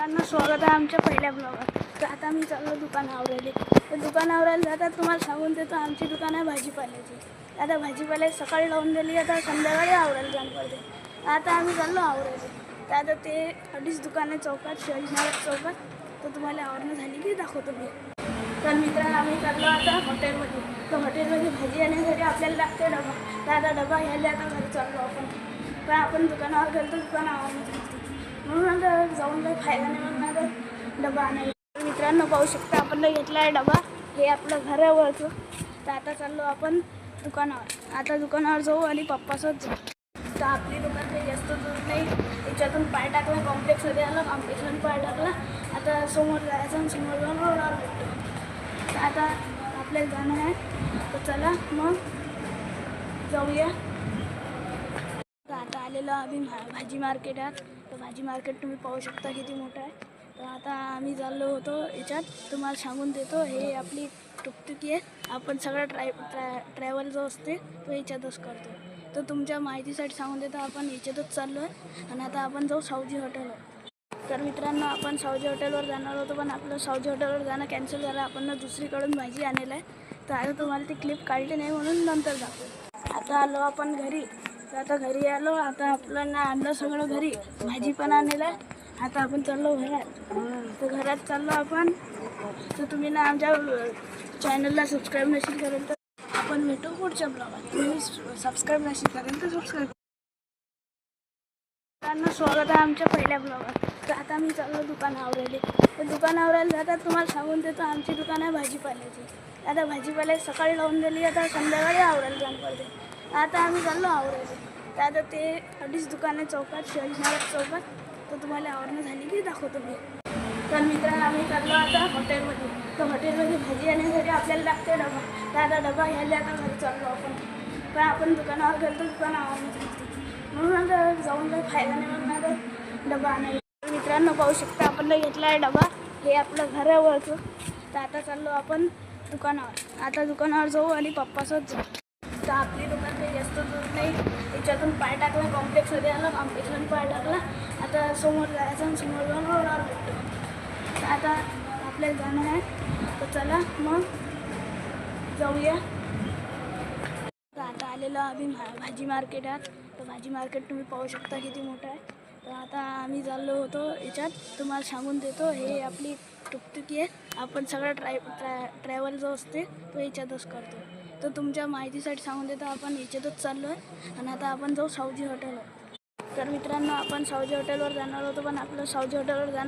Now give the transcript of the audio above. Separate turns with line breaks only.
मित्रांनो, स्वागत आहे आमच्या पहिल्या ब्लॉगवर. तर आता मी चाललो दुकानावर. तर दुकानावर जातात तुम्हाला सांगून देतो. आमची दुकान आहे भाजीपाल्याची. आता भाजीपाला सकाळी लावून दिली, आता संध्याकाळी आवरायला जाणं पडते. आता आम्ही चाललो आवरायला. तर आता ते अडीच दुकान आहे चौकात, शिवाजीनगर चौकात. तर तुम्हाला आवरणं झाली की दाखवतो मी. तर मित्रांनो, आम्ही चाललो आता हॉटेलमध्ये. तर हॉटेलमध्ये भाजी आणण्यासाठी आपल्याला लागते डबा. तर आता डबा घ्यायला आता घरी चाललो आपण. पण आपण दुकानावर गेलो तर दुकान आवडत म्हणून आता जाऊन काही फायदा नाही, म्हणून आता डबा आणायला. मित्रांनो, पाहू शकता आपण घेतला आहे डबा. हे आपलं घरावरचं. तर आता चाललो आपण दुकानावर. आता दुकानावर जाऊ आणि पप्पासोबत जाऊ. तर आपली दुकान काही जास्त दूर नाही. याच्यातून पाय टाकला, कॉम्प्लेक्समध्ये आला, कॉम्प्लेक्समध्ये पाय टाकला. आता समोर जायचं आणि समोर जाऊन रोडावर भेटतो. तर आता आपल्याला जाणं आहे. तर चला मग जाऊया. तर आता आलेलो आम्ही भाजी मार्केटात. तर भाजी मार्केट तुम्ही पाहू शकता किती मोठं आहे. तर आता आम्ही चाललो होतो याच्यात. तुम्हाला सांगून देतो, हे आपली टुकटुकी आहे. आपण सगळं ट्रॅव्हल जो असते तो याच्यातच करतो. तर तुमच्या माहितीसाठी सांगून देतो, आपण याच्यातच चाललो आहे. आणि आता आपण जाऊ सावजी हॉटेलवर. तर मित्रांनो, आपण सावजी हॉटेलवर जाणार होतो, पण आपलं सावजी हॉटेलवर जाणं कॅन्सल झालं. आपण दुसरीकडून भाजी आणलेलं आहे. तर आता तुम्हाला ती क्लिप काढली नाही, म्हणून नंतर दाखवतो. आता आलो आपण घरी. तर आता घरी आलो. आता आपल्याला आणलं सगळं घरी. भाजी पण आणलेलं आहे. आता आपण चाललो घरात. तर घरात चाललो आपण. तर तुम्ही ना आमच्या चॅनलला सबस्क्राईब नसेल करेल तर आपण भेटू पुढच्या ब्लॉगात. तुम्ही सबस्क्राईब नसेल करेल तर सबस्क्राईब. मित्रांनो, स्वागत आहे आमच्या पहिल्या ब्लॉगवर. तर आता मी चाललो दुकानावर. तर दुकानावर जातात तुम्हाला सांगून देतो, आमची दुकान आहे भाजीपाल्याची. आता भाजीपाला सकाळी लावून दिली, आता संध्याकाळी आवरायला जाणं पडते. आता आम्ही चाललो आवरायला. तर आता ते अडीच दुकान आहे चौकात, शिवाजीनगर चौकात. तर तुम्हाला आवरणं झाली की दाखवतो मी. तर मित्रांनो, आम्ही चाललो आता हॉटेलमध्ये. तर हॉटेलमध्ये भाजी आणण्यासाठी आपल्याला लागते डबा. तर आता डबा घ्यायला आता घरी चाललो आपण. पण आपण दुकानावर गेलो तर दुकान आवडत म्हणून आता जाऊन काही फायदा नाही, म्हणून आता डबा आणायला. मित्रांनो, पाहू शकता आपण घेतला आहे डबा. हे आपलं घरावरचं. तर आता चाललो आपण दुकानावर. आता दुकानावर जाऊ आणि पप्पासोबत जाऊ. तर आपली दुकान काही जास्त दूर नाही. याच्यातून पाय टाकला, कॉम्प्लेक्समध्ये आला, कॉम्प्लेक्समध्ये पाय टाकला. आता समोर जायचं आणि समोर जाऊन रोडावर भेटतो. तर आता आपल्याला जाणं आहे. तर चला मग जाऊया. तर आता आलेलो आम्ही भाजी मार्केटात. तर भाजी मार्केट तुम्ही पाहू शकता किती मोठं आहे. तर आता आम्ही चाललो होतो याच्यात. तुम्हाला सांगून देतो, हे आपली टुकटुकी आहे. आपण सगळं ट्रॅव्हल जो असते तो याच्यातच करतो. तर तुमच्या माहितीसाठी सांगून देतो, आपण याच्यातच चाललो आहे. आणि आता आपण जाऊ सावजी हॉटेलवर. तर मित्रांनो, आपण सावजी हॉटेलवर जाणार होतो, पण आपलं सावजी हॉटेलवर जाणं